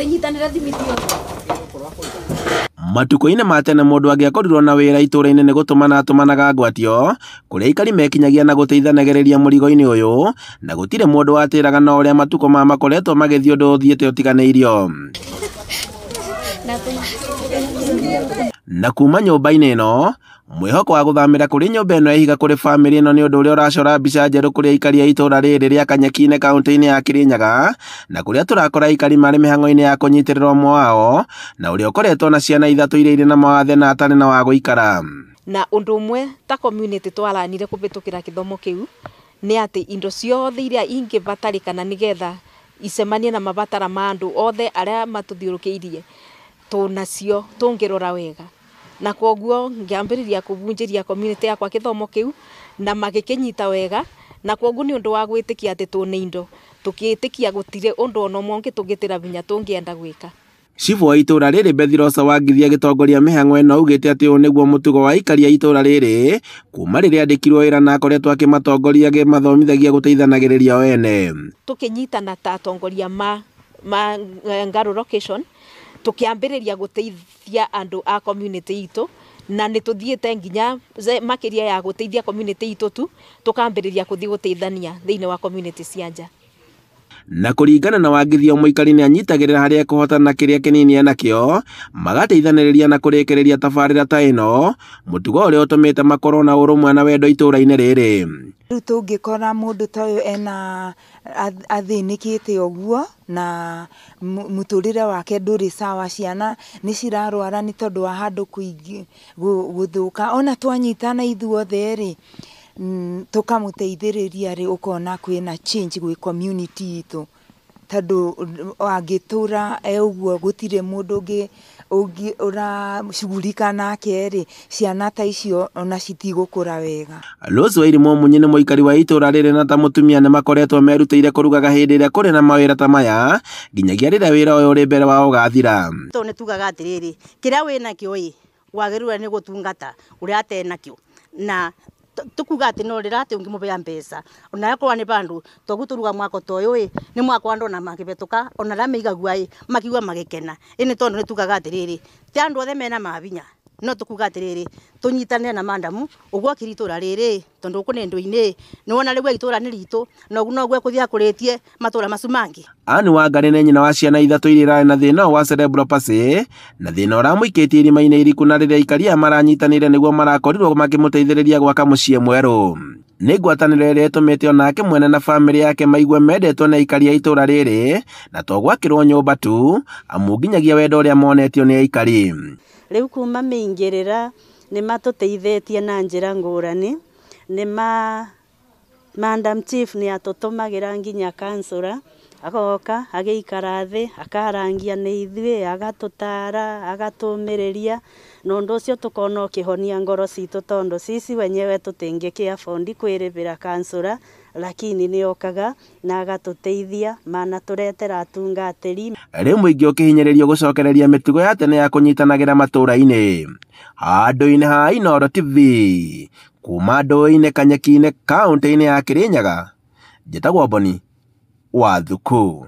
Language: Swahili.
tutinyitanira thimitio Matuko-inĩ ma tene mũndũ angĩakorirwo na wĩra itũũra-inĩ nĩ gũtũmana atũmanaga ngwatio kũrĩa aikari mekinyagia na gũteithanagĩrĩria mũrigo-inĩ ũyũ, na gũtirĩ mũndũ watĩraga na ũrĩa matukũ ma makoretwo magĩthiĩ ũndũ ũthiĩte ũtiganĩirio. Na kuma nyũmba-inĩ ĩno, mwĩhoko wa gũthamĩra kũrĩ nyũmba ĩno yahiga kũrĩ bamĩrĩ ĩno nĩ ũndũ ũrĩa ũracora mbica njerũ kũrĩ aikari a itũũra rĩrĩ rĩa Kanyeki-inĩ kaũntĩ-inĩ ya Kirinyaga, na kũrĩa tũrakora aikari marĩ mĩhang'o-inĩ ya kũnyitĩrĩra ũmwe wao, na ũrĩa ũkoretwo na ciana ithatũ iria irĩ na mawathe na atarĩ na wa gũikara. Na ũndũ ũmwe ta community twaranire kũhĩtũkĩra gĩthomo kĩu nĩ atĩ indo ciothe iria ingĩbatarĩkana nĩgetha icemanie na mabatara ma andũ othe arĩa matũthiũrũkĩirie tũnacio tũngĩrora wega. Na kwoguo ngĩambĩrĩria kũbunjĩria community yakwa gĩthomo kĩu na magĩkĩnyita wega, na kwoguo nĩ ũndũ wa gwĩtĩkia atĩ tũnĩ indo tũkĩĩtĩkia gũtirĩ ũndũ ona ũmwe ũngĩtũgĩtĩra binya tũngĩenda gwĩka. Cibu wa itũũra rĩrĩ Bethirosa Wangithia agĩtongoria mĩhang'o ĩno augĩte atĩ ũyũ nĩguo mũtugo wa aikari a itũũra rĩrĩ kuma rĩrĩa andĩkirwo wĩra na akoretwo akĩmatongoria agĩmathomithagia gũteithanagĩrĩria o ene. Tũkĩnyitana ta atongoria ma Ngaro location tũkĩambĩrĩria gũteithia andũ a community itũ, na nĩ tũthiĩte nginya makĩria ya gũteithia community itũ tu, tũkambĩrĩria gũthiĩ gũteithania thĩinĩ wa community cia nja. Na kũringana na Wangithia mũikari nĩ anyitagĩrĩra harĩa kũhotana kĩrĩa kĩnini enakĩo, magateithanĩrĩria na kũrĩkĩrĩria tabarĩra ta ĩno, mũtugo ũrĩa ũtũmĩte makorwo na ũrũmwe na wendo itũũra-inĩ rĩrĩ. Rĩu tũngĩkora mũndũ ta ũyũ ena athĩnĩkĩte ũguo na mũtũrĩre wake ndũrĩ sawa, ciana nĩ cirarwara nĩ tondũ wa handũ kũingĩ gũthũka, ona twanyitana ithuothe rĩ tũkamũteithĩrĩria rĩ ũkona kwĩna change gwĩ community itũ, tondũ angĩtũra ũguo gũtirĩ mũndũ ũngĩ ũracugurika nake rĩ, ciana ta icio ona citigũkũra wega. Rose Wairimu Munyi nĩ mũikari wa itũũra rĩrĩ na ta mũtumia nĩ makoretwo merutĩire kũrugaga hĩndĩ ĩrĩa kũrĩ na mawĩra ta maya, nginyagia rĩrĩa wĩra ũyũ ũrĩ mbere wao ũgathira. Nĩ tugaga atĩrĩrĩ, kĩrĩa wĩnakĩo ĩ wagĩrĩirwo nĩ gũtungata ũrĩa atenakĩo, na tukuga atĩ no rĩrate ũngĩmũbea mbeca ona yakorwo nĩ bandũ tũgũtũruga mwako ta ũyũ ĩ nĩ mwako andũ na makĩbetũka ona arĩa maigagua ĩ makiuga magĩkena. Ĩnĩ tondũ nĩ tugaga atĩrĩrĩ, ti andũ othe mena mabinya, no tukuga atĩrĩrĩ tũnyitanĩre na mandamu ũguo akĩrĩ itũũra rĩrĩ, tondũ ũkũ nĩ ndũ-inĩ nĩ wona rĩu itũũra nĩ ritũ na ũguo noguo kũthiĩ akũrĩtie matũũra macu mangĩ. Anne Wangari nĩ nyina wa ciana ithatũ iria irarĩ na thĩna wa cerebral palsy, na thĩna ũramũikĩtie irima-inĩ iriku, na rĩrĩa aikari aya maranyitanĩire nĩguo marakorirwo makĩmũteithĩrĩria gwaka mũciĩ mwerũ. Nĩ ngwatanĩro ĩrĩa ĩtũmĩte onake mwene na bamĩrĩ yake maigue mendetwo na aikari a itũũra rĩrĩ, na to gwakĩrwo nyũmba tu, amu nginyagia wendo ũrĩa monetio nĩ aikari. Rĩu kuma mĩingĩrĩra nĩ matũteithĩtie na njĩra ngũrani, Madam Chief nĩ atũtũmagĩra nginya councillor agoka agĩikara thĩ akarangia nĩ ithuĩ, agatũtara agatũmĩrĩria, na ũndũ ũcio tũkona ũkĩhonia ngoro citũ, tondũ sisi wenyewe tũtingĩkĩ afford kwĩrĩhĩra councillor, lakini nĩ okaga na agatũteithia manatũretera atungatĩri. Rĩu mũingĩ ũkĩhinyĩrĩrio gũcokereria mĩtugo ya tene ya kũnyitanagĩra matũũra-inĩ. Handũ-inĩ ha Inooro TV kuma ndũĩ-inĩ Kanyeki-inĩ kaũntĩ-inĩ ya Kirinyaga, njĩtagwo Boni Wathuku.